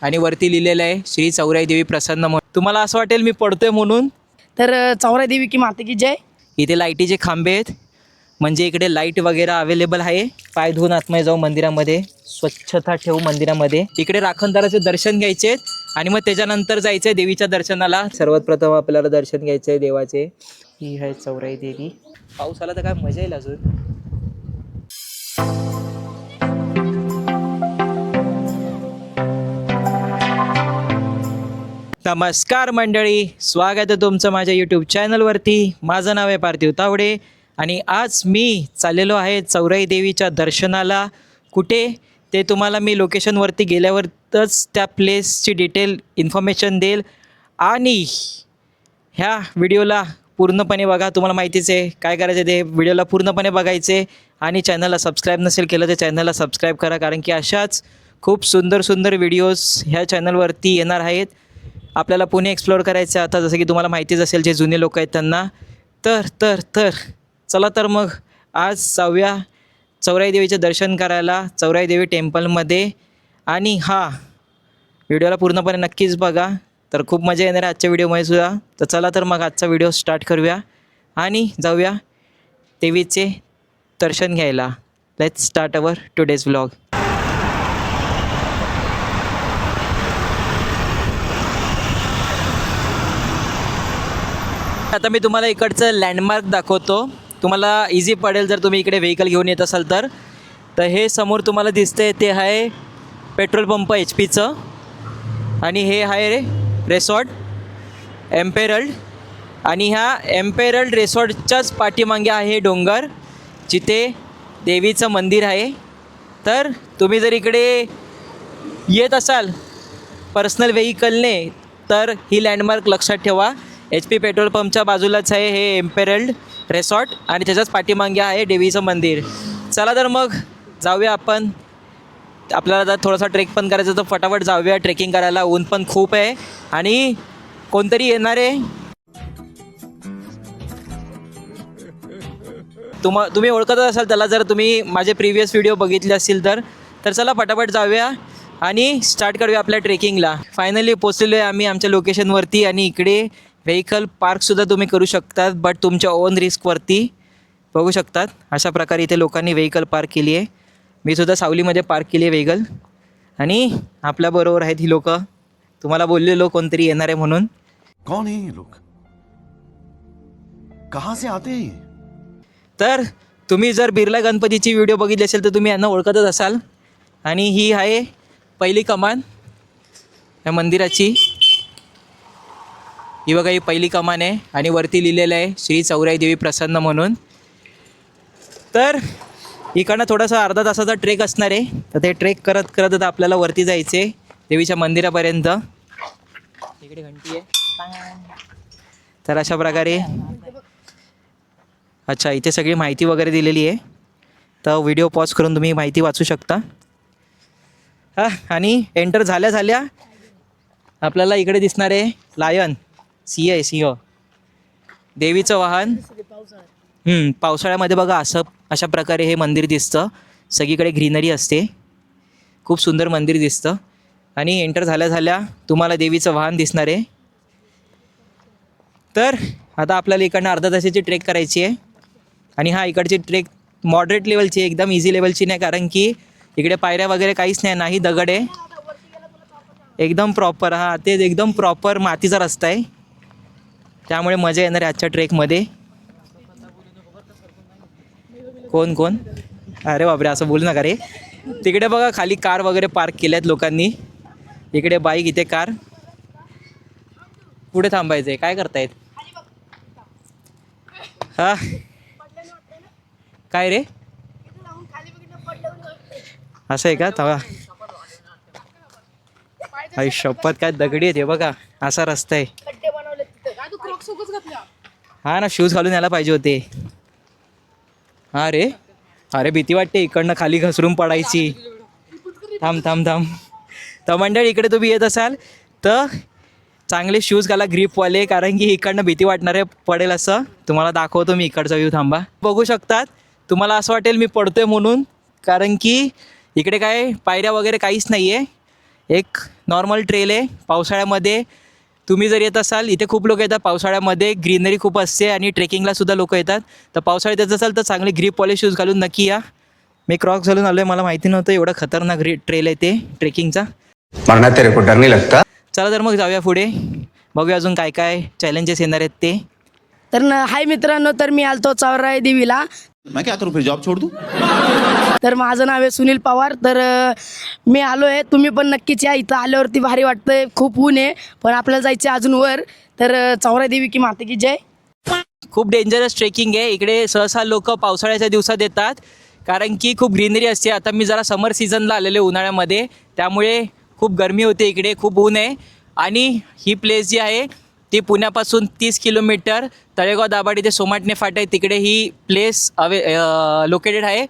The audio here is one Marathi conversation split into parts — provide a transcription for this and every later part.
आणि वरती लिहिलेलं आहे श्री चौराई देवी प्रसन्न म्हणून. तुम्हाला असं वाटेल मी पडतोय म्हणून, तर चौराई देवी की माते की जय. इथे लाईटीचे खांबे आहेत, म्हणजे इकडे लाईट वगैरे अवेलेबल आहे. पाय धुवून आतमध्ये जाऊ मंदिरामध्ये, स्वच्छता ठेवू मंदिरामध्ये. इकडे राखणदाराचे दर्शन घ्यायचे आणि मग त्याच्यानंतर जायचंय देवीच्या दर्शनाला. सर्वात प्रथम आपल्याला दर्शन घ्यायचंय देवाचे. ही आहे चौराई देवी. पाऊस आला तर काय मजा येईल अजून. नमस्कार मंडळी, स्वागत आहे तुमचं माझ्या यूट्यूब चॅनलवरती. माझं नाव आहे पार्थिव तावडे आणि आज मी चाललेलो आहे चौराई देवीच्या दर्शनाला. कुठे ते तुम्हाला मी लोकेशनवरती गेल्यावरच त्या प्लेसची डिटेल इन्फॉर्मेशन देईल. आणि ह्या व्हिडिओला पूर्णपणे बघा. तुम्हाला माहितीच आहे काय करायचं, ते व्हिडिओला पूर्णपणे बघायचे. आणि चॅनलला सबस्क्राईब नसेल केलं तर चॅनलला सबस्क्राईब करा, कारण की अशाच खूप सुंदर सुंदर व्हिडिओज ह्या चॅनलवरती येणार आहेत. आपल्याला पुणे एक्सप्लोअर करायचं आहे आता, जसं की तुम्हाला माहितीच असेल जे जुने लोक आहेत त्यांना. तर चला तर मग आज जाऊया चौराई देवीचे दर्शन करायला चौराई देवी टेम्पलमध्ये. आणि हा व्हिडिओला पूर्णपणे नक्कीच बघा, तर खूप मजा येणार आहे आजच्या व्हिडिओमध्ये सुद्धा. तर चला तर मग आजचा व्हिडिओ स्टार्ट करूया आणि जाऊया देवीचे दर्शन घ्यायला. Let's start our today's vlog. आता मी तुम्हाला इकडचं लँडमार्क दाखवतो, तुम्हाला इझी पडेल जर तुम्ही इकडे व्हेकल घेऊन येत असाल तर. तर हे समोर तुम्हाला दिसतंय ते आहे पेट्रोल पंप HP चं. आणि हे आहे रेसॉर्ट एम्पेरल्ड. आणि ह्या एम्पेरल्ड रेसॉर्टच्याच पाठीमागे आहे डोंगर, जिथे देवीचं मंदिर आहे. तर तुम्ही जर इकडे येत असाल पर्सनल व्हेकलने तर ही लँडमार्क लक्षात ठेवा. HP पेट्रोल पंपच्या बाजूलाच आहे हे एम्पेरल्ड रेसॉर्ट आणि त्याच्याच पाठीमागे आहे देवीचं मंदिर. चला तर मग जाऊया आपण. आपल्याला जर थोडासा ट्रेक पण करायचं तर फटाफट जाऊया ट्रेकिंग करायला. ऊन पण खूप आहे आणि कोणतरी येणार आहे. तुम्ही ओळखतच असाल त्याला जर तुम्ही माझे प्रिव्हियस व्हिडिओ बघितले असतील तर. चला फटाफट जाऊया आणि स्टार्ट करूया आपल्या ट्रेकिंगला. फायनली पोचलेलो आहे आम्ही आमच्या लोकेशनवरती. आणि इकडे व्हेकल पार्कसुद्धा तुम्ही करू शकतात, बट तुमच्या ओन रिस्कवरती. बघू शकतात अशा प्रकारे इथे लोकांनी व्हेकल पार्क केली आहे. मी सुद्धा सावलीमध्ये पार्क केली आहे व्हेकल. आणि आपल्याबरोबर आहेत ही लोक. तुम्हाला बोललेलो कोणतरी येणार आहे म्हणून. कौन है ये लोग, कहाँ से आते हैं? तर तुम्ही जर बिर्ला गणपतीची व्हिडिओ बघितली असेल तर तुम्ही यांना ओळखतच असाल. आणि ही आहे पहिली कमान या मंदिराची. ही बघा, ही पहिली कमान आहे आणि वरती लिहिलेलं आहे श्री चौराई देवी प्रसन्न म्हणून. तर इकडनं थोडासा अर्धा तासाचा ट्रेक असणार आहे. तर ते ट्रेक करत करत आता आपल्याला वरती जायचं आहे देवीच्या मंदिरापर्यंत. इकडे घंटी आहे. तर अशा प्रकारे अच्छा इथे सगळी माहिती वगैरे दिलेली आहे. तर व्हिडिओ पॉज करून तुम्ही माहिती वाचू शकता. हां, आणि एंटर झाल्या झाल्या आपल्याला इकडे दिसणार आहे लायन. सिंह, देवीचं वाहन. पावसाळ्यामध्ये बघा अशा प्रकारे हे मंदिर दिसतं. सगळीकडे ग्रीनरी असते, खूप सुंदर मंदिर दिसतं. आणि एंटर झाल्या झाल्या तुम्हाला देवीचं वाहन दिसणार आहे. तर आता आपल्याला इकडनं अर्धा तासाची ट्रेक करायची आहे. आणि हा इकडची ट्रेक मॉडरेट लेवलची, एकदम इझी लेवलची नाही, कारण की इकडे पायऱ्या वगैरे काहीच नाही दगड आहे. एकदम प्रॉपर, हा ते एकदम प्रॉपर मातीचा रस्ता आहे. त्यामुळे मजा येणार आहे आजच्या ट्रेकमध्ये. कोण अरे बापरे, असं बोलू नका रे. तिकडे बघा खाली कार वगैरे पार्क केल्या आहेत लोकांनी. इकडे बाईक, इथे कार. पुढे थांबायचं आहे, काय करतायत? हा काय रे, असं आहे का? तवा आई शपथ, काय दगडी आहेत हे बघा. असा रस्ता आहे. हा ना, शूज घालून यायला पाहिजे होते. हा रे, अरे भीती वाटते इकडनं खाली घसरून पडायची. थांब. तर मंडळी, इकडे तुम्ही येत असाल तर चांगले शूज घाला, ग्रीपवाले, कारण की इकडनं भीती वाटणार आहे पडेल असं. तुम्हाला दाखवतो मी इकडचा व्ह्यू. थांबा, बघू शकतात. तुम्हाला असं वाटेल मी पडतोय म्हणून, कारण की इकडे काय पायऱ्या वगैरे काहीच नाही आहे. एक नॉर्मल ट्रेल आहे. पावसाळ्यामध्ये तुम्ही जर येत असाल, इथे खूप लोक येतात पावसाळ्यामध्ये, ग्रीनरी खूप असते आणि ट्रेकिंगलासुद्धा लोक येतात. तर पावसाळ्यात येत असाल तर चांगले ग्रीप पॉलिश शूज घालून नक्की या. मी क्रॉक्स घालून आलो आहे, मला माहिती नव्हतं एवढं खतरनाक ट्रेल आहे ते ट्रेकिंगचा. मरना तेरे को डर नहीं लगता? चला तर मग जाऊया पुढे, बघूया अजून काय काय चॅलेंजेस येणार आहेत ते. तर हाय मित्रांनो, तर मी आलतो चौराई देवीला. मैं क्या करूं फिर, जॉब छोड़ दूं? तर माझं नाव आहे सुनील पवार. तर मी आलो आहे, तुम्ही पण नक्कीच या. इथं आल्यावरती भारी वाटतंय, खूप ऊन आहे पण आपल्याला जायचं आहे अजून वर. तर चौराई देवी की माते की जय. खूप डेंजरस ट्रेकिंग आहे इकडे. सहसा लोक पावसाळ्याच्या दिवसात येतात कारण की खूप ग्रीनरी असते. आता मी जरा समर सीझनला आलेले उन्हाळ्यामध्ये, त्यामुळे खूप गरमी होते इकडे, खूप ऊन आहे. आणि ही प्लेस जी आहे ती पुण्यापासून 30 किलोमीटर तळेगाव दाभाडी ते सोमाटणे फाटा तिकडे ही प्लेस लोकेटेड आहे.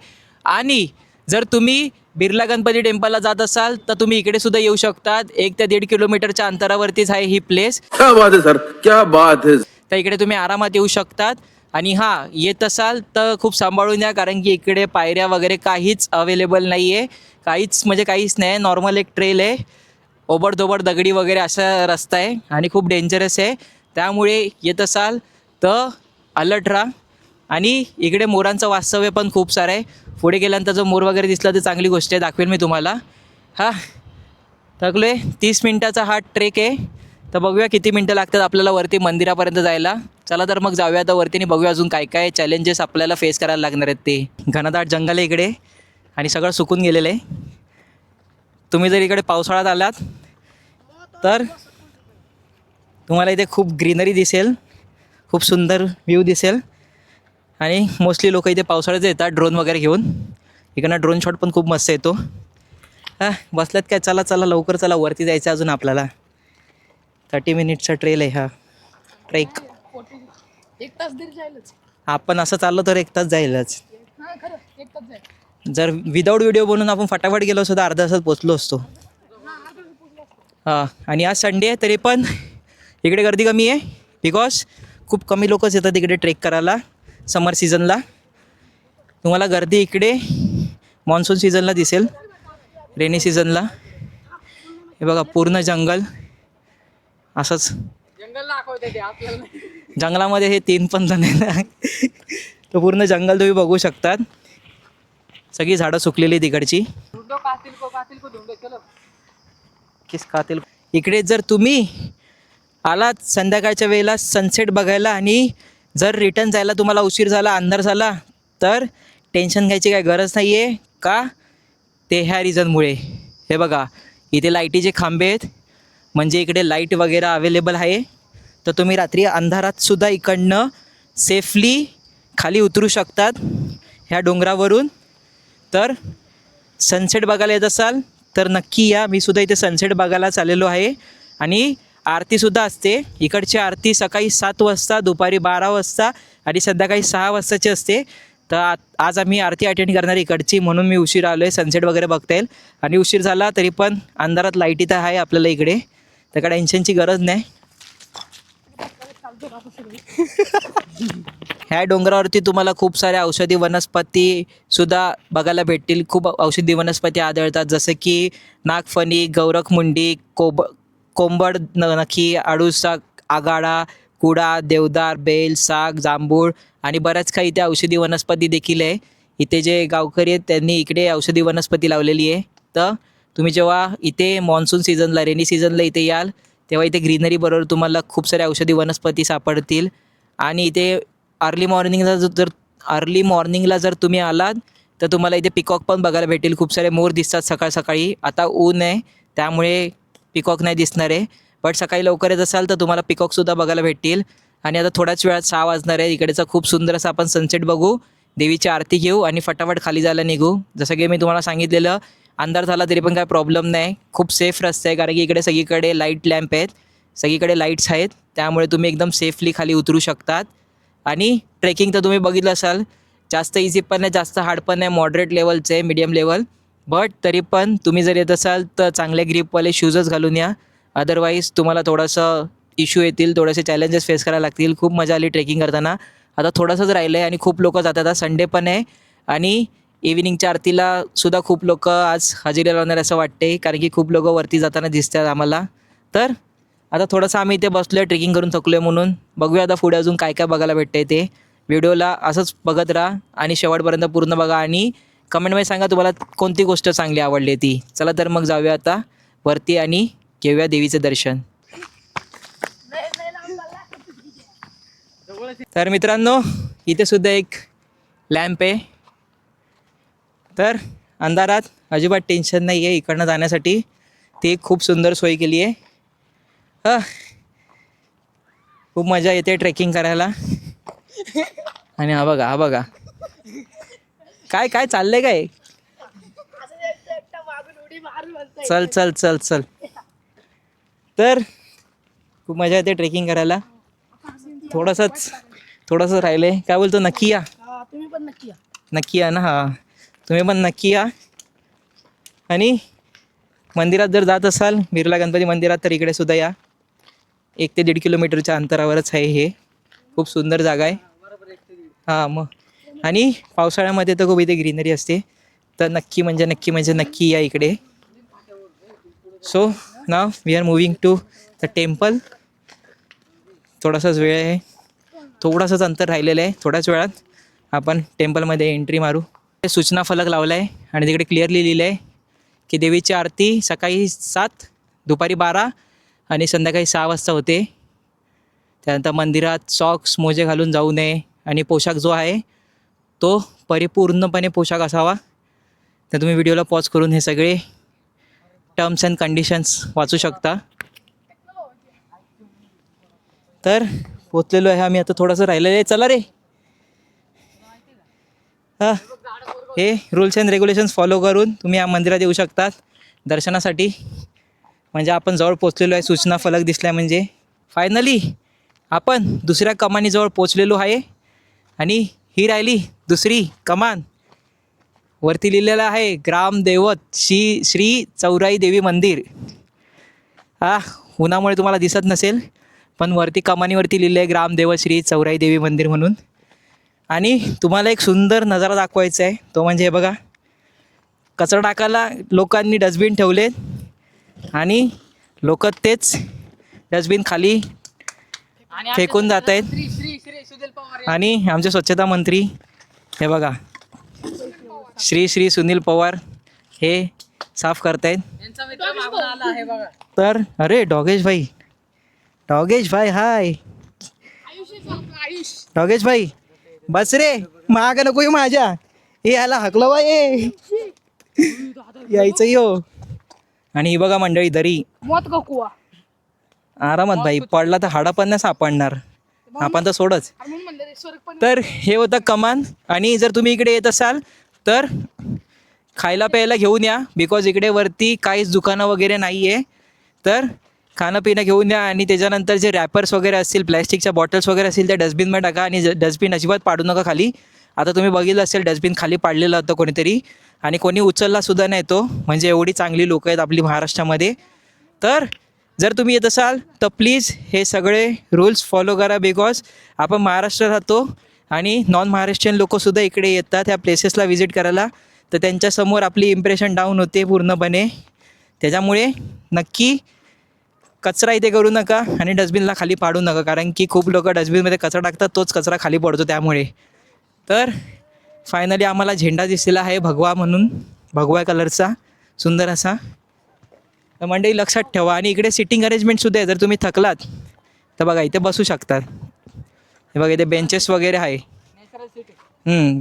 आणि जर तुम्ही बिर्ला गणपती टेम्पलला जात असाल तर तुम्ही इकडे सुद्धा येऊ शकतात. 1 ते 1.5 किलोमीटरच्या अंतरावरतीच आहे ही प्लेस. क्या बात है सर, क्या बात है. तर इकडे तुम्ही आरामात येऊ शकतात. आणि हां, येत असाल तर खूप सांभाळून या कारण की इकडे पायऱ्या वगैरे काहीच अवेलेबल नाही आहे. काहीच नाही. नॉर्मल एक ट्रेल आहे, ओबडधोबड दगडी वगैरे असा रस्ता आहे आणि खूप डेंजरस आहे. त्यामुळे येत असाल तर अलर्ट राहा. आणि इकडे मोरांचं वास्तव्य पण खूप सारं आहे. पुढे गेल्यानंतर जो मोर वगैरे दिसला तर चांगली गोष्ट आहे, दाखवेल मी तुम्हाला. हां, थकलो आहे. 30 मिनटाचा हा ट्रेक आहे. तर बघूया किती मिनटं लागतात आपल्याला वरती मंदिरापर्यंत जायला. चला तर मग जाऊया आता वरती आणि बघूया अजून काय काय चॅलेंजेस आपल्याला फेस करायला लागणार आहेत ते. घनदाट जंगल आहे इकडे आणि सगळं सुकून गेलेलं आहे. तुम्ही जर इकडे पावसाळ्यात आलात तर तुम्हाला इथे खूप ग्रीनरी दिसेल, खूप सुंदर व्ह्यू दिसेल. आणि मोस्टली लोक इथे पावसाळ्यात येतात ड्रोन वगैरे घेऊन. इकडनं ड्रोन शॉट पण खूप मस्त येतो. हां, बसल्यात काय, चला लवकर चला, वरती जायचं अजून आपल्याला. 30 मिनिटचा ट्रेल आहे हा ट्रेक. 1 तास तरी जाईलच. आपण असं चाललो तर 1 तास जाईलच. हां खरं, 1 तास जाईल. जर विदाऊट व्हिडिओ बनवून आपण फटाफट गेलो असतो तर अर्ध्या तासात पोचलो असतो. हां, आणि आज संडे आहे तरी पण इकडे गर्दी कमी आहे बिकॉज खूप कमी लोकच येतात इकडे ट्रेक करायला समर सीझनला. तुम्हाला गर्दी इकडे मॉन्सून सीझनला दिसेल, रेनी सीझनला. हे बघा पूर्ण जंगल असंच. जंगलामध्ये हे 3 पण जण आहेत. तो पूर्ण जंगल तुम्ही बघू शकतात. सगळी झाडं सुकलेली तिकडची. किस कातील. इकडे जर तुम्ही आलात संध्याकाळच्या वेळेला सनसेट बघायला आणि जर रिटर्न जायला तुम्हाला उशीर झाला, अंधार झाला, तर टेन्शन घ्यायची काही गरज नाही आहे. का ते ह्या रिझनमुळे. हे बघा इथे लाईटीचे खांबे आहेत, म्हणजे इकडे लाईट वगैरे अवेलेबल आहे. तर तुम्ही रात्री अंधारातसुद्धा इकडनं सेफली खाली उतरू शकतात ह्या डोंगरावरून. तर सनसेट बघायला येत असाल तर नक्की या. मी सुद्धा इथे सनसेट बघायला चाललेलो आहे. आणि आरतीसुद्धा असते. इकडची आरती सकाळी 7 वाजता, दुपारी 12 वाजता आणि संध्याकाळी 6 वाजताची असते. तर आज आम्ही आरती अटेंड करणार इकडची, म्हणून मी उशीर आलो आहे. सनसेट वगैरे बघता येईल. आणि उशीर झाला तरी पण अंधारात लाईट इथं आहे आपल्याला इकडे, तर काय टेन्शनची गरज नाही. ह्या डोंगरावरती तुम्हाला खूप साऱ्या औषधी वनस्पतीसुद्धा बघायला भेटतील. खूप औषधी वनस्पती आढळतात, जसं की नागफणी, गौरखमुंडी, कोंबड नखी, आडूसा, आगाडा, कुडा, देवदार, बेल, साग, जांभूळ आणि बऱ्याच काही इथे औषधी वनस्पती देखील आहे. इथे जे गावकरी आहेत त्यांनी इकडे औषधी वनस्पती लावलेली आहे. तर तुम्ही जेव्हा इथे मॉन्सून सीझनला, रेनी सीझनला इथे याल तेव्हा इथे ग्रीनरी बरोबर तुम्हाला खूप साऱ्या औषधी वनस्पती सापडतील. आणि इथे अर्ली मॉर्निंगला जर तुम्ही आलात तर तुम्हाला इथे पिकॉक पण बघायला भेटेल. खूप सारे मोर दिसतात सकाळी. आता ऊन आहे त्यामुळे पिकॉक नाही दिसणार आहे, बट सकाळी लवकर येत असाल तर तुम्हाला पिकॉकसुद्धा बघायला भेटतील. आणि आता थोड्याच वेळात 6 वाजणार आहे. इकडेचा खूप सुंदर असा आपण सनसेट बघू, देवीची आरती घेऊ आणि फटाफट खाली जायला निघू. जसं की मी तुम्हाला सांगितलेलं, अंधार झाला तरी पण काय प्रॉब्लेम नाही. खूप सेफ रस्ते आहे कारण की इकडे सगळीकडे लाईट लॅम्प आहेत, सगळीकडे लाईट्स आहेत. त्यामुळे तुम्ही एकदम सेफली खाली उतरू शकतात. आणि ट्रेकिंग तर तुम्ही बघितलं असाल, जास्त इझी पण नाही, जास्त हार्ड पण नाही, मॉडरेट लेवलचं आहे, मीडियम लेवल. बट तरी पण तुम्ही जर येत असाल तर चांगले ग्रीपवाले शूजच घालून या. अदरवाईज तुम्हाला थोडंसं इश्यू येतील, थोडेसे चॅलेंजेस फेस करायला लागतील. खूप मजा आली ट्रेकिंग करताना. आता थोडंसंच राहिलं आहे आणि खूप लोक जातात. आता संडे पण आहे आणि इव्हिनिंगच्या आरतीला सुद्धा खूप लोक आज हजेरी लावणार असं वाटते, कारण की खूप लोक वरती जाताना दिसतात आम्हाला. तर आता थोडंसं आम्ही इथे बसलो आहे, ट्रेकिंग करून थकलो आहे म्हणून. बघूया आता पुढे अजून काय काय बघायला भेटते ते. व्हिडिओला असंच बघत राहा आणि शेवटपर्यंत पूर्ण बघा आणि कमेंटमध्ये सांगा तुम्हाला कोणती गोष्ट चांगली आवडली ती. चला तर मग जाऊया आता वरती आणि घेऊया देवीचं दर्शन. तर मित्रांनो, इथे सुद्धा एक लॅम्प आहे. तर अंधारात अजिबात टेन्शन नाही आहे इकडनं जाण्यासाठी. ती खूप सुंदर सोय केली आहे. खूप मजा येते ट्रेकिंग करायला. आणि हा बघा काय काय चाललंय काय. चल चल चल चल. तर खूप मजा येते ट्रेकिंग करायला. थोडंसं राहिलं आहे. काय बोलतो, नक्की या. तुम्ही पण नक्की या. नक्की या ना. हां, तुम्ही पण नक्की या. आणि मंदिरात जर जात असाल बिर्ला गणपती मंदिरात तर इकडे सुद्धा या. 1 ते 1.5 किलोमीटरच्या अंतरावरच आहे हे. खूप सुंदर जागा आहे. हां मग. आणि पावसाळ्यामध्ये तर खूप इथे ग्रीनरी असते. तर नक्की या इकडे. So now we are moving to the temple. थोडासाच वेळ आहे, थोडासाच अंतर राहिलेलं आहे. थोड्याच वेळात आपण टेम्पलमध्ये एंट्री मारू. सूचना फलक लावला आहे आणि तिकडे क्लिअरली लिहिलं आहे की देवीची आरती सकाळी 7, दुपारी 12 आणि संध्याकाळी 6 वाजता होते. त्यानंतर मंदिरात सॉक्स मोजे घालून जाऊ नये आणि पोशाख जो आहे तो परिपूर्णपणे पोशाख असावा. तर तुम्ही व्हिडिओला पॉज करून हे सगळे टर्म्स अँड कंडिशन्स वाचू शकता. तर पोचलेलो आहे आम्ही आता. थोडंसं राहिलेलं आहे. चला रे. हां, हे रूल्स अँड रेग्युलेशन्स फॉलो करून तुम्ही या मंदिरात येऊ शकतात दर्शनासाठी. म्हणजे आपण जवळ पोचलेलो आहे. सूचना फलक दिसला म्हणजे फायनली आपण दुसऱ्या कमानीजवळ पोचलेलो आहे. आणि ही राहिली दुसरी कमान. वरती लिहिलेलं आहे ग्रामदैवत श्री चौराई देवी मंदिर. उन्हामुळे तुम्हाला दिसत नसेल, पण वरती कमानीवरती लिहिलं आहे ग्रामदैवत श्री चौराई देवी मंदिर म्हणून. आणि तुम्हाला एक सुंदर नजारा दाखवायचा आहे. तो म्हणजे हे बघा, कचरा टाकायला लोकांनी डस्टबिन ठेवलेत आणि लोक तेच डस्टबिन खाली फेकून जात आहेत. आणि आमचे स्वच्छता मंत्री हे बघा श्री सुनील पवार हे साफ करतायत. तर अरे डॉगेश भाई हाय. डॉगेश भाई बस रे, माग नको येऊ माझ्या. हे याला हकलं बा ये यायचं हो. आणि ही बघा मंडळी दरी. आरामात भाई, पडला तर हाडा पण नाही सापडणार. आपण तर सोडच. तर हे होतं कमान. आणि जर तुम्ही इकडे येत असाल तर खायला प्यायला घेऊन या, बिकॉज इकडे वरती काहीच दुकानं वगैरे नाही आहे. तर खाणं पिणं घेऊन या. आणि त्याच्यानंतर जे रॅपर्स वगैरे असतील, प्लॅस्टिकच्या बॉटल्स वगैरे असतील त्या डस्टबिनमध्ये टाका. आणि डस्टबिन अजिबात पाडू नका खाली. आता तुम्ही बघितलं असेल डस्टबिन खाली पाडलेलं होतं कोणीतरी आणि कोणी उचललासुद्धा नाही तो. म्हणजे एवढी चांगली लोकं आहेत आपली महाराष्ट्रामध्ये. तर जर तुम्ही येत असाल तर प्लीज हे सगळे रूल्स फॉलो करा, बिकॉज आपण महाराष्ट्रात राहतो आणि नॉन महाराष्ट्रीयन लोकंसुद्धा इकडे येतात ह्या प्लेसेसला व्हिजिट करायला. तर त्यांच्यासमोर आपली इम्प्रेशन डाऊन होते पूर्णपणे. त्याच्यामुळे नक्की कचरा इथे करू नका आणि डस्टबिनला खाली पाडू नका, कारण की खूप लोक डस्टबिनमध्ये कचरा टाकतात, तोच कचरा खाली पडतो त्यामुळे. तर फायनली आम्हाला झेंडा दिसलेला आहे भगवा म्हणून, भगवा कलरचा सुंदर असा. तर मंडळी लक्षात ठेवा. आणि इकडे सिटिंग अरेंजमेंटसुद्धा आहे. जर तुम्ही थकलात तर बघा इथे बसू शकतात. हे बघा इथे बेंचेस वगैरे आहे.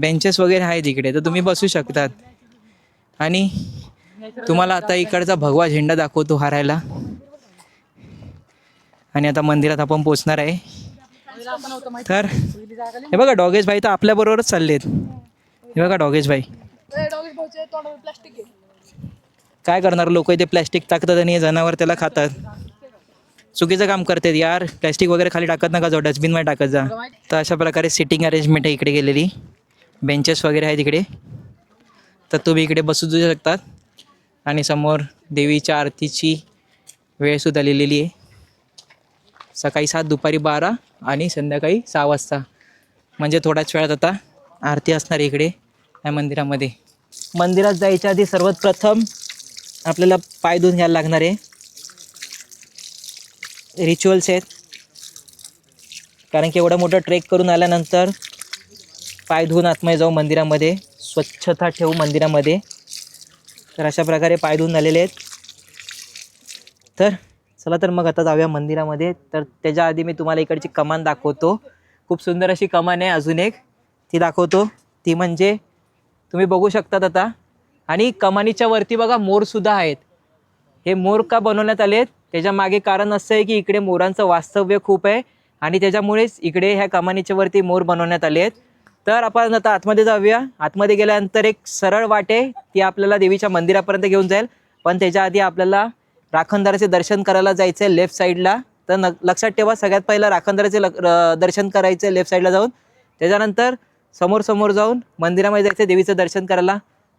बेंचेस वगैरे आहेत इकडे, तर तुम्ही बसू शकतात. आणि तुम्हाला आता इकडचा भगवा झेंडा दाखवतो हारायला. आणि आता मंदिरात आपण पोचणार आहे. तर हे बघा डॉगेश भाई तर आपल्याबरोबरच चाललेत. हे बघा डॉगेश भाई. काय करणार, लोक इथे प्लॅस्टिक टाकतात आणि हे जनावर त्याला खातात. चुकीचं काम करतात यार. प्लॅस्टिक वगैरे खाली टाकत नका जाऊ, डस्टबिनमध्ये टाकत जा. तर अशा प्रकारे सिटिंग अरेंजमेंट आहे इकडे गेलेली. बेंचेस वगैरे आहेत इकडे, तर तुम्ही इकडे बसू शकतात. आणि समोर देवीच्या आरतीची वेळसुद्धा लिहिलेली आहे. सकाळी 7, दुपारी 12 आणि संध्याकाळी 6 वाजता. म्हणजे थोड्याच वेळात आता आरती असणार इकडे या मंदिरामध्ये. मंदिरात जायच्या आधी सर्वात प्रथम आपल्याला पाय धुवून घ्यायला लागणार आहे. रिच्युअल्स आहेत, कारण की एवढं मोठं ट्रेक करून आल्यानंतर पाय धुवून आतमध्ये जाऊ मंदिरामध्ये, स्वच्छता ठेवू मंदिरामध्ये. तर अशा प्रकारे पाय धुवून झालेले आहेत. तर चला तर मग आता जाऊया मंदिरामध्ये. तर त्याच्या आधी मी तुम्हाला इकडची कमान दाखवतो. खूप सुंदर अशी कमान आहे, अजून एक ती दाखवतो. ती म्हणजे तुम्ही बघू शकतात आता. आणि कमानीच्या वरती बघा मोरसुद्धा आहेत. हे मोर का बनवण्यात आले आहेत त्याच्या मागे कारण असं आहे की इकडे मोरांचं वास्तव्य खूप आहे आणि त्याच्यामुळेच इकडे ह्या कमानीच्या वरती मोर बनवण्यात आले आहेत. तर आपण आता आतमध्ये जाऊया. आतमध्ये गेल्यानंतर एक सरळ वाट आहे, ती आपल्याला देवीच्या मंदिरापर्यंत घेऊन जाईल. पण त्याच्या आधी आपल्याला राखणदाराचे दर्शन करायला जायचं आहे लेफ्ट साईडला. तर लक्षात ठेवा, सगळ्यात पहिलं राखणदाराचे दर्शन करायचं आहे लेफ्ट साईडला जाऊन. त्याच्यानंतर समोर समोर जाऊन मंदिरामध्ये जायचं आहे देवीचं दर्शन करायला.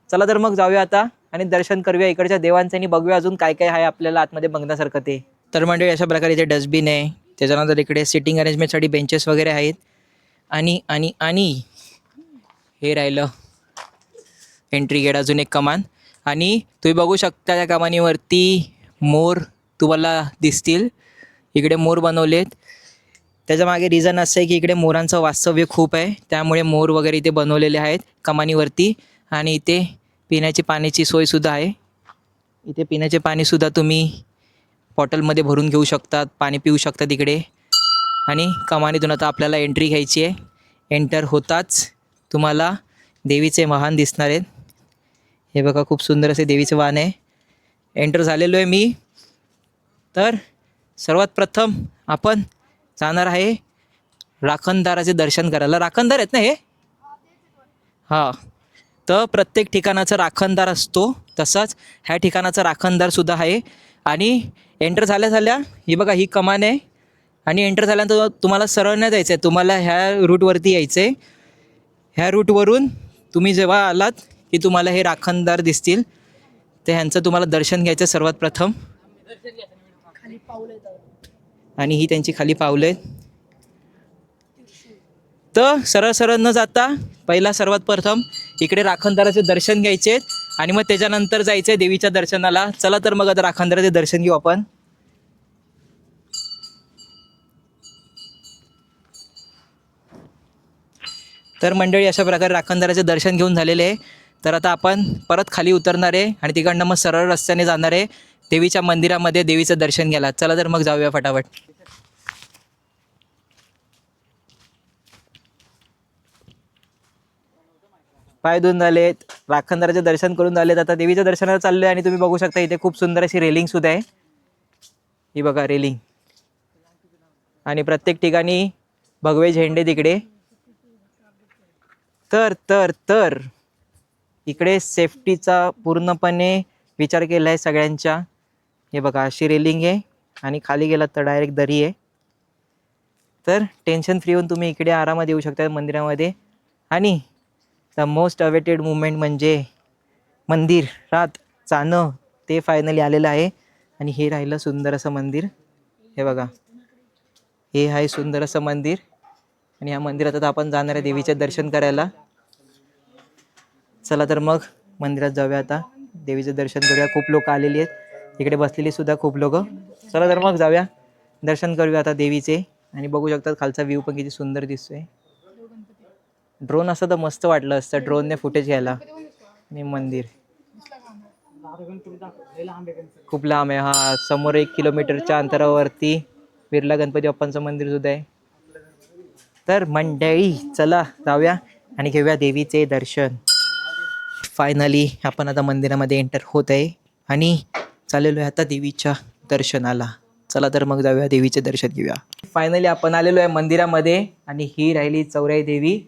चला तर मग जाऊया आता आणि दर्शन करूया इकडच्या देवांचं आणि बघूया अजून काय काय आहे आपल्याला आतमध्ये बघण्यासारखं ते. तर मंडळी अशा प्रकारे इथे डस्टबिन आहे. त्याच्यानंतर इकडे सिटिंग अरेंजमेंटसाठी बेंचेस वगैरे आहेत. आणि आणि आणि हे राहिलं एंट्री गेट, अजून एक कमान. आणि तुम्ही बघू शकता त्या कमानीवरती मोर तुम्हाला दिसतील. इकडे मोर बनवलेत. त्याच्या मागे रिझन असं आहे की इकडे मोरांचं वास्तव्य खूप आहे, त्यामुळे मोर वगैरे इथे बनवलेले आहेत कमानीवरती. आणि इथे पिण्याची पाण्याची सोयसुद्धा आहे. इथे पिण्याचे पाणीसुद्धा तुम्ही बॉटलमध्ये भरून घेऊ शकतात, पाणी पिऊ शकतात इकडे. आणि कमानीतून आता आपल्याला एंट्री घ्यायची आहे. एंटर होताच तुम्हाला देवीचे वाहन दिसणार आहेत. हे बघा खूप सुंदर असे देवीचे वाहन आहे. एंटर झालेलो आहे मी. तर सर्वात प्रथम आपण जाणार आहे राखणदाराचे दर्शन करायला. राखणदार आहेत ना हे? हां. तर प्रत्येक ठिकाणाचा राखणदार असतो, तसाच ह्या ठिकाणाचा राखणदारसुद्धा आहे. आणि एंटर झाल्या झाल्या ही बघा ही कमान आहे. आणि एंटर झाल्यानंतर तुम्हाला सरळ नाही जायचं आहे, तुम्हाला ह्या रूटवरती यायचं आहे. ह्या रूटवरून तुम्ही जेव्हा आलात की तुम्हाला हे राखणदार दिसतील. तर ह्यांचं तुम्हाला दर्शन घ्यायचं सर्वात प्रथम. आणि ही त्यांची खाली पावलं आहेत. तर सरळ सरळ न जाता पहिला सर्वात प्रथम इकडे राखणदाराचे दर्शन घ्यायचे आणि मग त्याच्यानंतर जायचं आहे देवीच्या दर्शनाला. चला तर मग आता राखणदाराचे दर्शन घेऊ आपण. तर मंडळी अशा प्रकारे राखणदाराचे दर्शन घेऊन झालेले आहे. तर आता आपण परत खाली उतरणार आहे आणि तिकडनं मग सरळ रस्त्याने जाणार आहे देवीच्या मंदिरामध्ये देवीचं दर्शन घ्यायला. चला तर मग जाऊया फटाफट. पाय धुवून झालेत, राखणदाराचे दर्शन करून झालेत. आता देवीच्या दर्शनाला चाललो आहे आणि तुम्ही बघू शकता इथे खूप सुंदर अशी रेलिंगसुद्धा आहे. ही बघा रेलिंग. आणि प्रत्येक ठिकाणी भगवे झेंडे तिकडे. तर तर तर इकडे सेफ्टीचा पूर्णपणे विचार केला आहे सगळ्यांच्या. हे बघा अशी रेलिंग आहे आणि खाली गेलात तर डायरेक्ट दरी आहे. तर टेन्शन फ्री होऊन तुम्ही इकडे आरामात येऊ शकता मंदिरामध्ये. आणि द मोस्ट अवेटेड मुवमेंट म्हणजे मंदिरात जाणं, ते फायनली आलेलं आहे. आणि हे राहिलं सुंदर असं मंदिर. हे बघा हे आहे सुंदर असं मंदिर. आणि ह्या मंदिरात आता आपण जाणार आहे देवीचे दर्शन करायला. चला तर मग मंदिरात जाऊया आता, देवीचं दर्शन करूया. खूप लोक आलेली आहेत इकडे, बसलेली सुद्धा खूप लोक. चला तर मग जाऊया, दर्शन करूया आता देवीचे. आणि बघू शकतात खालचा व्ह्यू पण किती सुंदर दिसतोय. ड्रोन असं तर मस्त वाटलं असतं ड्रोनने फुटेज घ्यायला. आणि मंदिर खूप लांब आहे. हा समोर 1 किलोमीटरच्या अंतरावरती बिर्ला गणपती बाप्पांचं मंदिर सुद्धा आहे. तर मंडळी चला जाऊया आणि घेऊया देवीचे दर्शन. फायनली आपण आता मंदिरामध्ये एंटर होत आहे आणि चाललेलो आहे आता देवीच्या दर्शनाला. चला तर मग जाऊया देवीचे दर्शन घेऊया. फायनली आपण आलेलो आहे मंदिरामध्ये आणि ही राहिली चौराई देवी.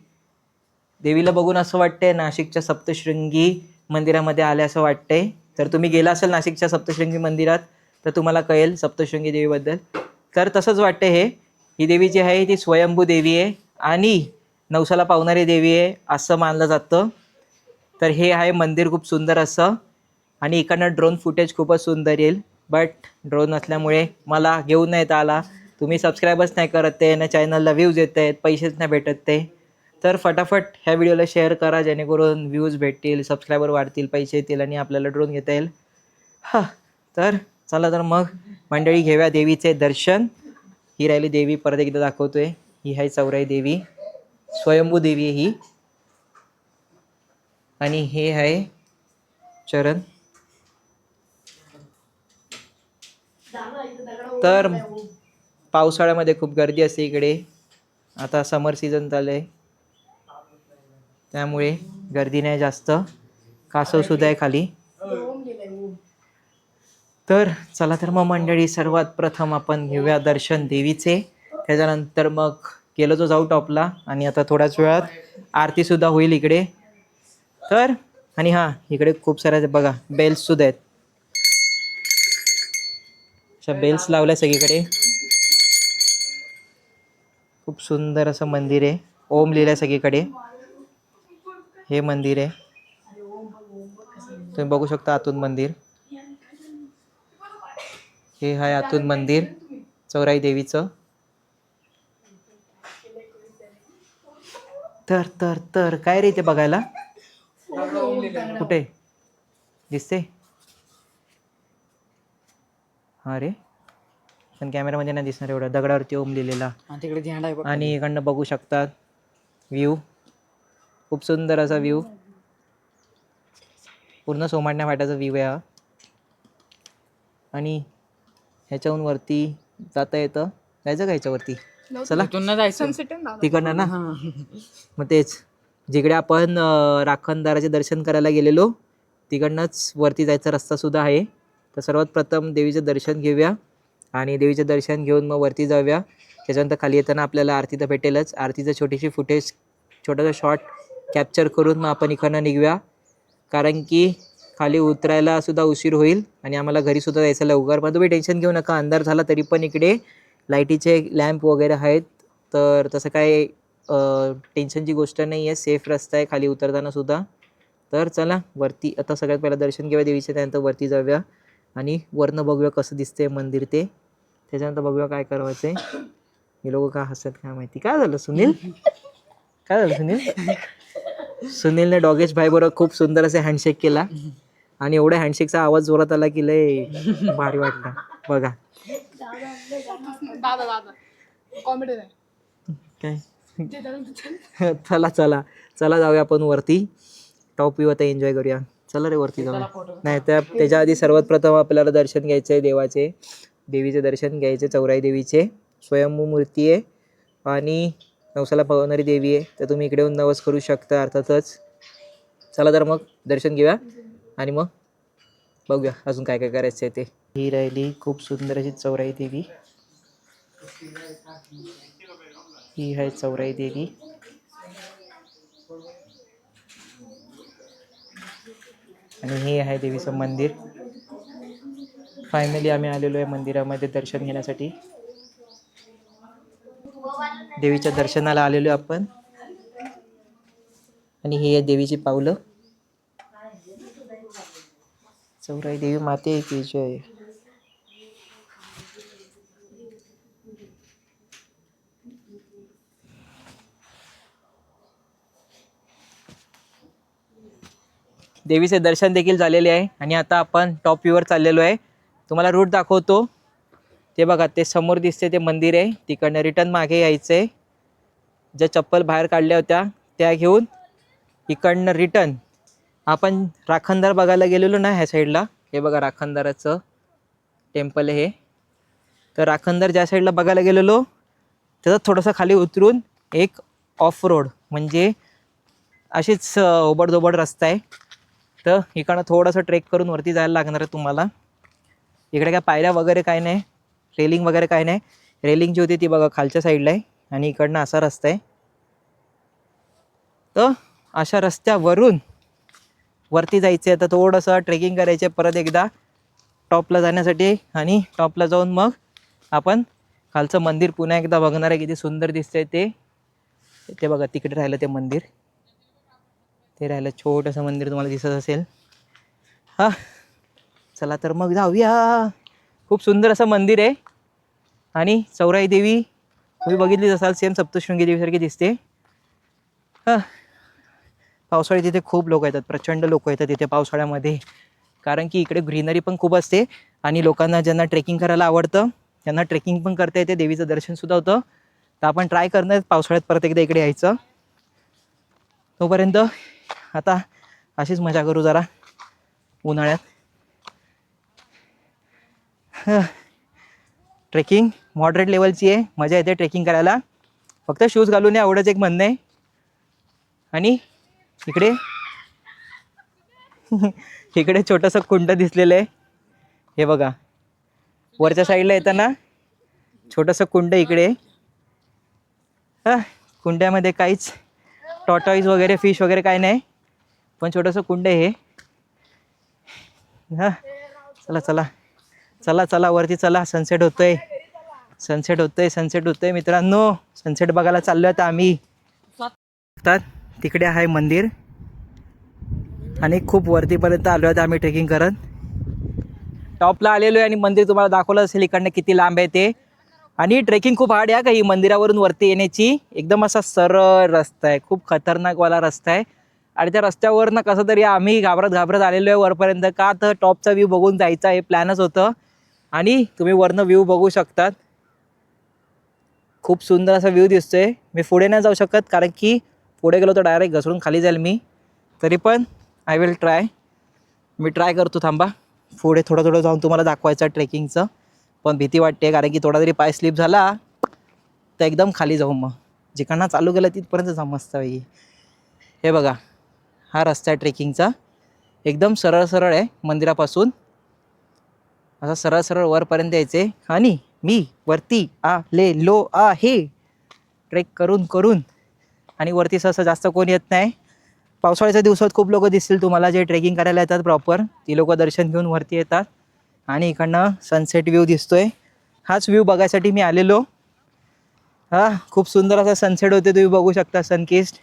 देवीला बघून असं वाटतंय नाशिकच्या सप्तशृंगी मंदिरामध्ये आले असं वाटतंय. तर तुम्ही गेला असेल नाशिकच्या सप्तशृंगी मंदिरात तर तुम्हाला कळेल सप्तशृंगी देवीबद्दल. तर तसंच वाटतं ही देवी जी आहे ती स्वयंभू देवी आहे आणि नवसाला पावणारी देवी आहे असं मानलं जातं. तर हे आहे मंदिर खूप सुंदर असं. आणि इकडनं ड्रोन फुटेज खूपच सुंदर येईल, बट ड्रोन असल्यामुळे मला घेऊन नाही आला. तुम्ही सबस्क्राईबच नाही करत ते, ना चॅनलला व्ह्यूज येत आहेत, पैसेच नाही भेटत ते. तर फटाफट ह्या व्हिडिओला शेअर करा जेणेकरून व्ह्यूज भेटतील, सबस्क्रायबर वाढतील, पैसे येतील आणि आपल्याला ड्रोन घेता येईल. हा तर चला तर मग मंडळी घेऊया देवीचे दर्शन. ही राहिली देवी, परत एकदा दाखवतोय. ही आहे चौराई देवी, स्वयंभू देवी आहे ही. आणि हे आहे चरण. तर पावसाळ्यामध्ये खूप गर्दी असते इकडे. आता समर सीझन चालू आहे त्यामुळे गर्दी नाही जास्त. कासव सुद्धा आहे खाली. तर चला तर मग मंडळी सर्वात प्रथम आपण घेऊया दर्शन देवीचे. त्याच्यानंतर मग गेलो तो जाऊ टॉपला आणि आता थोड्याच वेळात आरती सुद्धा होईल इकडे. तर आणि हां इकडे खूप साऱ्या बघा बेल्स सुद्धा आहेत. अशा बेल्स लावल्या सगळीकडे. खूप सुंदर असं मंदिर आहे. ओम लिहिलंय सगळीकडे. हे मंदिर आहे, तुम्ही बघू शकता आतून मंदिर. हे आहे आतून मंदिर चौराई देवीचं. तर तर तर काय रे ते बघायला कुठे दिसते? हा रे, पण कॅमेरामध्ये नाही दिसणार एवढं. दगडावरती ओम लिहिलेला. आणि इकडनं बघू शकतात व्ह्यू. खूप सुंदर असा व्ह्यू. पूर्ण सोमाटण्या फाट्याचा व्ह्यू आहे हा. आणि ह्याच्याहून वरती जाता येतं. जायचं का ह्याच्यावरती? चला तिकडनं ना. मग तेच जिकडे आपण राखणदाराचे दर्शन करायला गेलेलो तिकडनंच वरती जायचा रस्ता सुद्धा आहे. तर सर्वात प्रथम देवीचं दर्शन घेऊया आणि देवीचं दर्शन घेऊन मग वरती जाऊया. त्याच्यानंतर खाली येताना आपल्याला आरती तर भेटेलच. आरतीचं छोटीशी फुटेज, छोटासा शॉट कॅप्चर करून मग आपण इकडनं निघूया. कारण की खाली उतरायला सुद्धा उशीर होईल आणि आम्हाला घरीसुद्धा जायचं लवकर. पण तुम्ही टेन्शन घेऊ नका, अंधार झाला तरी पण इकडे लाईटीचे लॅम्प वगैरे आहेत. तर तसं काय टेन्शनची गोष्ट नाही आहे. सेफ रस्ता आहे खाली उतरताना सुद्धा. तर चला वरती आता सगळ्यात पहिलं दर्शन घेऊया देवीचे. त्यानंतर वरती जाऊया आणि वरनं बघूया कसं दिसते मंदिर ते. त्याच्यानंतर बघूया काय करायचं आहे. हे लोक का हसत काय माहिती. काय झालं सुनील? काय झालं सुनील? सुनीलने डॉगेश भाई बरोबर खूप सुंदर असे हँडशेक केला आणि एवढ्या हँडशेकचा आवाज जोरात आला की लय भारी वाटला. बघा काय. चला चला चला जाऊया आपण वरती. टॉप व्यू आता एन्जॉय करूया. चला रे वरती जाऊया. नाही त्याच्या आधी सर्वात प्रथम आपल्याला दर्शन घ्यायचं आहे देवाचे. देवीचे दर्शन घ्यायचे. चौराई देवीचे स्वयंभू मूर्ती आहे आणि नवसाला पवनारी देवी आहे. तर तुम्ही इकडे येऊन नवस करू शकता अर्थातच. चला तर मग दर्शन घेऊया आणि मग बघूया अजून काय काय करायचं आहे ते. ही राहिली खूप सुंदर अशी चौराई देवी. ही आहे चौराई देवी. आणि हे आहे देवीचं मंदिर. फायनली आम्ही आलेलो आहे मंदिरामध्ये दर्शन घेण्यासाठी. देवीच्या दर्शनाला आलेलो आपण. आणि ही आहे देवीची पावलं. चौराई देवी माते की जय. देवीचे दर्शन देखील झालेले आहे आणि आता आपण टॉप व्ह्यूवर चाललेलो आहे. तुम्हाला रूट दाखवतो. ते बघा ते समोर दिसते ते मंदिर आहे. तिकडनं रिटर्न मागे यायचं आहे. ज्या चप्पल बाहेर काढल्या होत्या त्या घेऊन इकडनं रिटर्न आपण राखणदार बघायला गेलेलो ना ह्या साईडला. हे बघा राखणदाराचं टेम्पल आहे हे. तर राखणदार ज्या साईडला बघायला गेलेलो त्याचा थोडंसं खाली उतरून एक ऑफ रोड म्हणजे अशीच ओबडधोबड रस्ता आहे. तर इकडनं थोडंसं ट्रेक करून वरती जायला लागणार आहे तुम्हाला. इकडे काय पायऱ्या वगैरे काय नाही, रेलिंग वगैरे काय नाही. रेलिंग जी होती ती बघा खालच्या साईडला आहे आणि इकडनं असा रस्ता आहे. तर अशा रस्त्यावरून वरती जायचं आहे. तर थोडंसं ट्रेकिंग करायचं आहे परत एकदा टॉपला जाण्यासाठी. आणि टॉपला जाऊन मग आपण खालचं मंदिर पुन्हा एकदा बघणार आहे. किती सुंदर दिसतंय ते. ते बघा तिकडे राहिलं ते मंदिर. ते राहिलं छोटंसं मंदिर तुम्हाला दिसत असेल. हां चला तर मग जाऊया. खूप सुंदर असं मंदिर आहे. आणि चौराई देवी तुम्ही बघितलीच असाल सेम सप्तशृंगी देवीसारखी दिसते. पावसाळ्यात तिथे खूप लोक येतात, प्रचंड लोक येतात तिथे पावसाळ्यामध्ये, कारण की इकडे ग्रीनरी पण खूप असते आणि लोकांना ज्यांना ट्रेकिंग करायला आवडतं त्यांना ट्रेकिंग पण करता येते, देवीचं दर्शनसुद्धा होतं. तर आपण ट्राय करणार पावसाळ्यात परत एकदा इकडे यायचं. तोपर्यंत आता अशीच मजा करू जरा उन्हाळ्यात. ट्रेकिंग मॉडरेट लेवलची आहे, मजा येते ट्रेकिंग करायला, फक्त शूज घालून एवढंच एक म्हणणं आहे. आणि इकडे इकडे छोटंसं कुंड दिसलेलं आहे, हे बघा वरच्या साईडला येताना छोटंसं कुंड इकडे. कुंड्यामध्ये काहीच टॉटॉईज वगैरे फिश वगैरे काय नाही, पण छोटंसं कुंड आहे हे. चला चला चला चला वरती चला, सनसेट होतोय, सनसेट होतोय, सनसेट होतोय मित्रांनो. सनसेट बघायला चाललो आता आम्ही. तिकडे आहे मंदिर आणि खूप वरतीपर्यंत आलो आहे आम्ही ट्रेकिंग करत. टॉपला आलेलो आहे आणि मंदिर तुम्हाला दाखवलं असेल इकडनं किती लांब आहे ते. आणि ट्रेकिंग खूप हार्ड आहे काही मंदिरावरून वरती येण्याची, एकदम असा सरळ रस्ता आहे, खूप खतरनाकवाला रस्ता आहे. आणि त्या रस्त्यावरनं कसं तरी आम्ही घाबरत घाबरत आलेलो आहे वरपर्यंत, का तर टॉपचा व्ह्यू बघून जायचा हे प्लॅनच होतं. आणि तुम्ही वरनं व्ह्यू बघू शकतात, खूप सुंदर असा व्ह्यू दिसतोय. मी पुढे नाही जाऊ शकत कारण की पुढे गेलो तर डायरेक्ट घसरून खाली जाईल मी, तरी पण I will try. Me try करतो, थांबा. पुढे थोडं थोडं जाऊन तुम्हाला दाखवायचं ट्रेकिंगचं, पण भीती वाटते कारण की थोडा जरी पाय स्लिप झाला तर एकदम खाली जाऊ. मग जिकडनं चालू केलं तिथपर्यंत जा मस्त आहे. हे बघा हा रस्ता आहे ट्रेकिंगचा, एकदम सरळ सरळ आहे मंदिरापासून, असा सरळ सरळ वरपर्यंत यायचे. आणि मी वरती आलेलो आहे ट्रेक करून करून. आणि वरती सहसा जास्त कोण येत नाही. पावसाळ्याच्या दिवसात खूप लोक दिसतील तुम्हाला जे ट्रेकिंग करायला येतात प्रॉपर, ती लोक दर्शन घेऊन वरती येतात. आणि इकडनं सनसेट व्ह्यू दिसतोय, हाच व्ह्यू बघायसाठी मी आलेलो. खूप सुंदर असा सनसेट होते, तुम्ही बघू शकता, सनकिस्ड.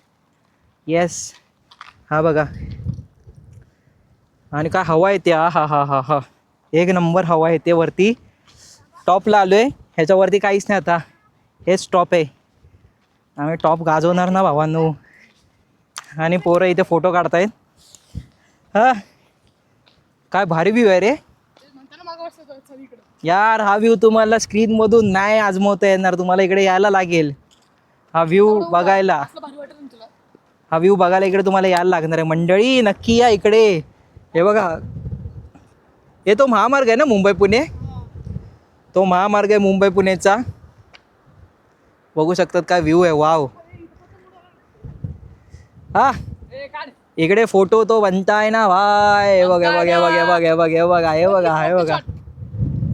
येस, हा बघा. आणि काय हवा येते, हा हा हा हा, एक नंबर हवा येते. वरती टॉपला आलो आहे, ह्याच्यावरती काहीच नाही आता, हेच टॉप आहे. आम्ही टॉप गाजवणार ना भावांनो. आणि पोरं इथे फोटो काढतायत. काय भारी व्ह्यू आहे रे यार. हा व्ह्यू तुम्हाला स्क्रीनमधून नाही आजमवता येणार, तुम्हाला इकडे यायला लागेल हा व्ह्यू बघायला. हा व्ह्यू बघायला इकडे तुम्हाला यायला लागणार आहे मंडळी, नक्की या इकडे. हे बघा, हे तो महामार्ग आहे ना मुंबई पुणे, तो महामार्ग आहे मुंबई पुणेचा. बघू शकतात काय व्ह्यू आहे, वाव. इकडे फोटो तो बनताय ना भाई, हे बघा बघा बघा बघा बघा बघा, हे बघा हे बघा,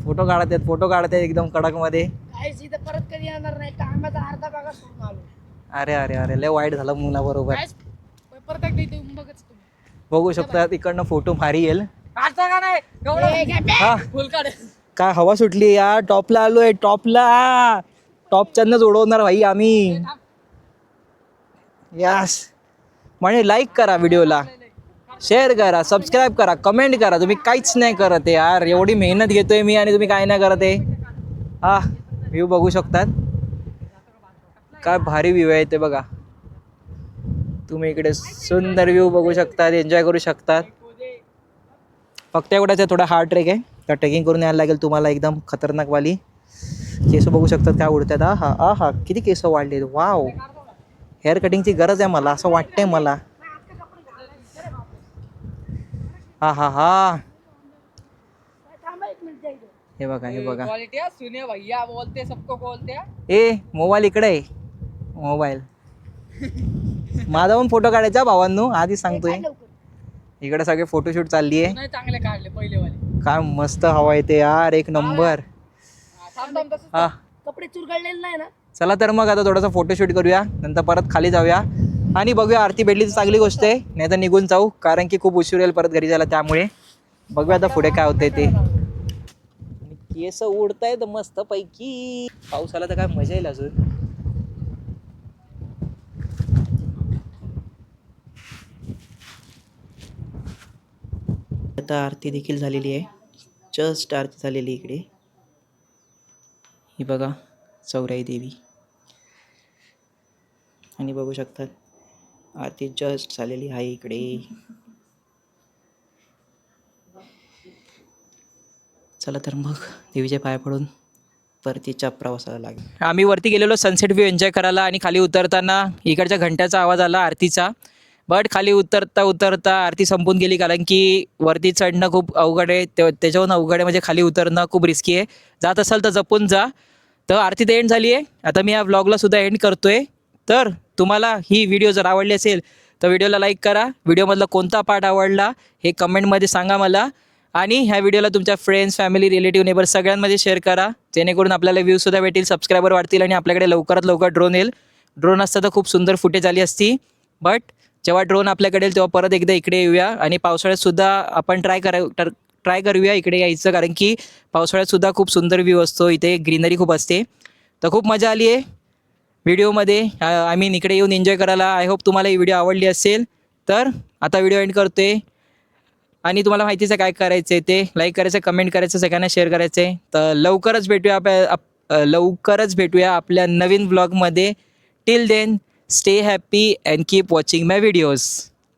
फोटो काढतात, फोटो काढतात एकदम कडक मध्ये. परत कधी येणार नाही, कामाचा अर्धा भाग सोडून आलो. अरे अरे अरे, लय वाईट झालं मुलाबरोबर. परत एकदा इथे बघच बघू शकतात इकडनं फोटो भारी येईल. हा काय हवा सुटली यार, टॉपला आलोय, टॉपला. टॉपच्यानंच उडवणार भाई आम्ही. यस, म्हणजे लाईक करा व्हिडिओला, शेअर करा, सबस्क्राईब करा, कमेंट करा. तुम्ही काहीच नाही करत आहे यार, एवढी मेहनत घेतोय मी आणि तुम्ही काय नाही करत आहे. व्ह्यू बघू शकतात, काय भारी व्ह्यू आहे ते बघा. तुम्ही इकडे सुंदर व्ह्यू बघू शकतात, एन्जॉय करू शकतात. फक्त एवढंच आहे, थोडा हार्ड ट्रेक आहे, तर ट्रेकिंग करून यायला लागेल तुम्हाला, एकदम खतरनाकवाली. केस बघू शकतात काय उडतात. हा किती केस वाढले, वाव. हेअर कटिंगची गरज आहे मला, असं वाटतंय मला. हा हे बघा, हे बघा. ए मोबाईल इकडे आहे, मोबाईल. माझा पण फोटो काढायचा भावांनो, आधी सांगतोय. इकडे सगळे फोटोशूट चालली आहे, चांगले काढले पहिले वाले. काय मस्त हवा येते यार, एक नंबर. कपडे चुरगळलेले नाही ना. चला तर मग आता थोडासा फोटोशूट करूया, नंतर परत खाली जाऊया आणि बघूया. आरती भेटली तर चांगली गोष्ट आहे, नाही तर निघून जाऊ, कारण की खूप उशीर येईल परत घरी जायला. त्यामुळे बघूया आता पुढे काय होतंय ते. केस उडतायत मस्त पैकी, पाऊस आला तर काय मजा येईल अजून. आता आरती देखील झालेली आहे, जस्ट आरती झालेली इकडे. ही बघा चौराई देवी, आणि बघू शकतात आरती जस्ट झालेली आहे इकडे. चला तर मग देवीचे पाय पडून परतीच्या प्रवासाला लागेल. आम्ही वरती गेलेलो सनसेट व्ह्यू एन्जॉय करायला आणि खाली उतरताना इकडच्या घंट्याचा आवाज आला आरतीचा. बट खाली उतरता उतरता आरती संपून गेली, कारण की वरती चढणं खूप अवघड आहे, त्याच्याहून अवघड आहे म्हणजे खाली उतरणं खूप रिस्की आहे. जात असाल तर जपून जा. तर आरती तर एंड झाली आहे. आता मी या व्लॉगला सुद्धा एंड करतोय. तर तुम्हाला ही व्हिडिओ जर आवडली असेल तर व्हिडिओला लाईक करा. व्हिडिओमधला कोणता पार्ट आवडला हे कमेंटमध्ये सांगा मला. आणि ह्या व्हिडिओला तुमच्या फ्रेंड्स, फॅमिली, रिलेटिव्ह, नेबर सगळ्यांमध्ये शेअर करा, जेणेकरून आपल्याला व्ह्यूजसुद्धा भेटेल, सबस्क्रायबर वाढतील आणि आपल्याकडे लवकरात लवकर ड्रोन येईल. ड्रोन असतं तर खूप सुंदर फुटेज आली असती. बट जेव्हा ड्रोन आपल्याकडे येईल तेव्हा परत एकदा इकडे येऊया आणि पावसाळ्यातसुद्धा आपण ट्राय करूया इकडे यायचं, कारण की पावसाळ्यातसुद्धा खूप सुंदर व्ह्यू असतो, इथे ग्रीनरी खूप असते. तर खूप मजा आली आहे व्हिडिओमध्ये. आय मीन इकडे येऊन एन्जॉय करायला. आय होप तुम्हाला ही व्हिडिओ आवडली असेल. तर आता व्हिडिओ एंड करतोय आणि तुम्हाला माहितीच आहे काय करायचं आहे ते. लाईक करायचं, कमेंट करायचं, सगळ्यांना शेअर करायचं आहे. तर लवकरच भेटूया आपल्या नवीन व्लॉगमध्ये. Till then stay happy and keep watching my videos.